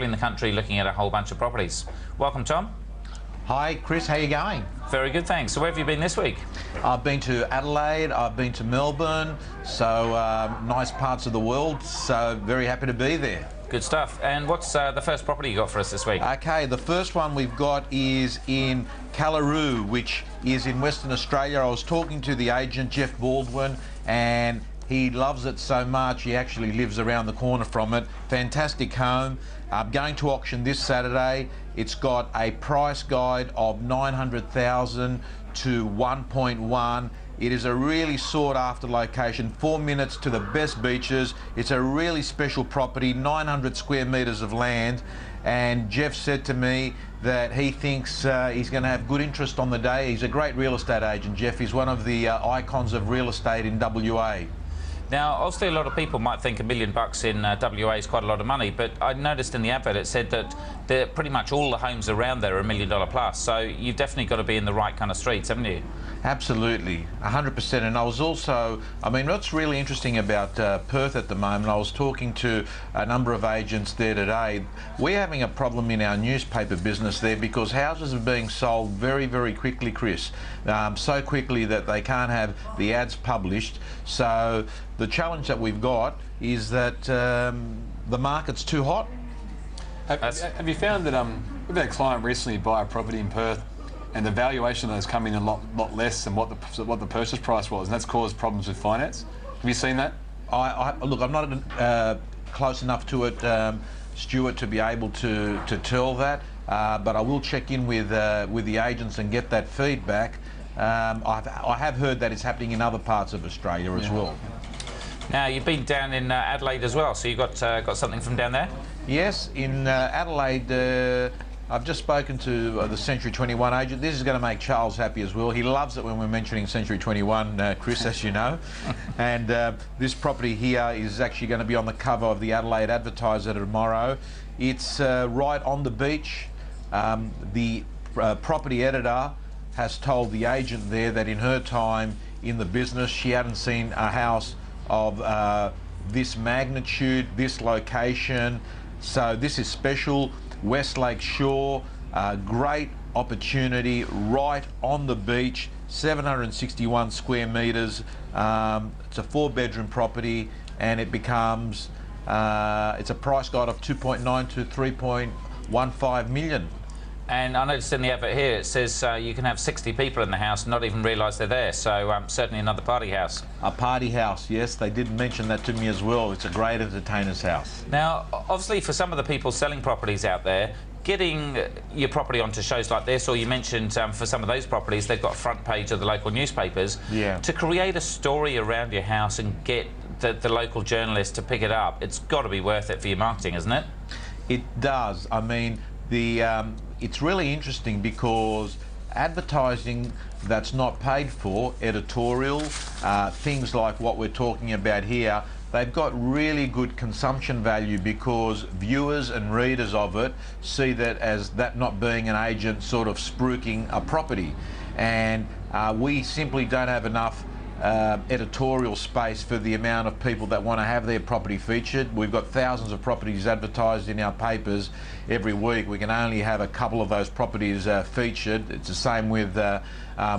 in the country looking at a whole bunch of properties. Welcome, Tom. Hi, Chris. How you going? Very good, thanks. So where have you been this week? I've been to Adelaide, I've been to Melbourne, so nice parts of the world, so very happy to be there. Good stuff. And what's the first property you got for us this week? Okay, the first one we've got is in Callaroo, which is in Western Australia. I was talking to the agent, Jeff Baldwin, and he loves it so much he actually lives around the corner from it. Fantastic home. I'm going to auction this Saturday. It's got a price guide of 900,000 to 1.1. It is a really sought after location, 4 minutes to the best beaches. It's a really special property, 900 square metres of land. And Jeff said to me that he thinks he's going to have good interest on the day. He's a great real estate agent, Jeff. He's one of the icons of real estate in WA. Now, obviously a lot of people might think $1 million in WA is quite a lot of money, but I noticed in the advert it said that pretty much all the homes around there are $1 million plus, so you've definitely got to be in the right kind of streets, haven't you? Absolutely, 100%. And I was also, I mean, what's really interesting about Perth at the moment, I was talking to a number of agents there today. We're having a problem in our newspaper business there because houses are being sold very, very quickly, Chris. So quickly that they can't have the ads published. So the challenge that we've got is that the market's too hot. Have you found that we've had a client recently buy a property in Perth, and the valuation has come in a lot less than what the purchase price was, and that's caused problems with finance? Have you seen that? Look, I'm not close enough to it, Stuart, to be able to tell that, but I will check in with the agents and get that feedback. I have heard that it's happening in other parts of Australia as well. Now, you've been down in Adelaide as well, so you've got something from down there? Yes, in Adelaide, I've just spoken to the Century 21 agent. This is going to make Charles happy as well. He loves it when we're mentioning Century 21, Chris, as you know. And this property here is actually going to be on the cover of the Adelaide Advertiser tomorrow. It's right on the beach. The property editor has told the agent there that in her time in the business, she hadn't seen a house of this magnitude, this location. So this is special. Westlake Shore, great opportunity right on the beach, 761 square metres. It's a 4-bedroom property, and it becomes, it's a price guide of 2.9 to 3.15 million. And I noticed in the advert here it says you can have 60 people in the house and not even realise they're there, so certainly another party house. A party house, yes, they did mention that to me as well. It's a great entertainer's house. Now, obviously for some of the people selling properties out there, getting your property onto shows like this, or you mentioned for some of those properties, they've got front page of the local newspapers. Yeah. To create a story around your house and get the local journalist to pick it up, it's got to be worth it for your marketing, isn't it? It does. I mean, it's really interesting because advertising that's not paid for, editorial, things like what we're talking about here, they've got really good consumption value because viewers and readers of it see that as that not being an agent sort of spruiking a property. And we simply don't have enough editorial space for the amount of people that want to have their property featured. We've got thousands of properties advertised in our papers every week. We can only have a couple of those properties featured. It's the same with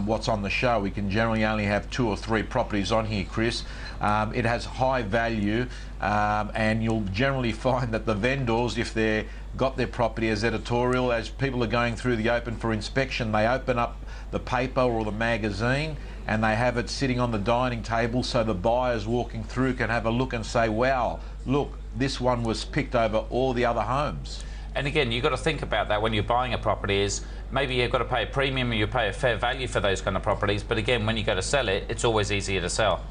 what's on the show. We can generally only have 2 or 3 properties on here, Chris. It has high value, and you'll generally find that the vendors, if they've got their property as editorial, as people are going through the open for inspection, they open up the paper or the magazine and they have it sitting on the dining table so the buyers walking through can have a look and say, wow, look, this one was picked over all the other homes. And again, you've got to think about that when you're buying a property is maybe you've got to pay a premium or you pay a fair value for those kind of properties, but again, when you go to sell it, it's always easier to sell.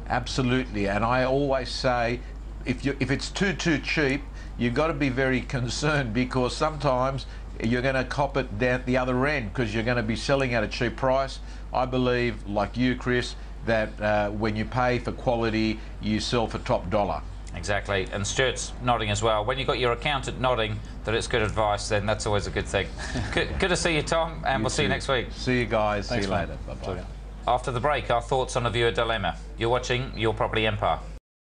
Absolutely, and I always say if it's too cheap, you've got to be very concerned because sometimes you're going to cop it down the other end because you're going to be selling at a cheap price. I believe, like you, Chris, that when you pay for quality, you sell for top dollar. Exactly, and Stuart's nodding as well. When you've got your accountant nodding that it's good advice, then that's always a good thing. Good to see you, Tom, and we'll see you next week. See you guys. Thanks, see you later. Bye-bye. After the break, our thoughts on a viewer dilemma. You're watching Your Property Empire.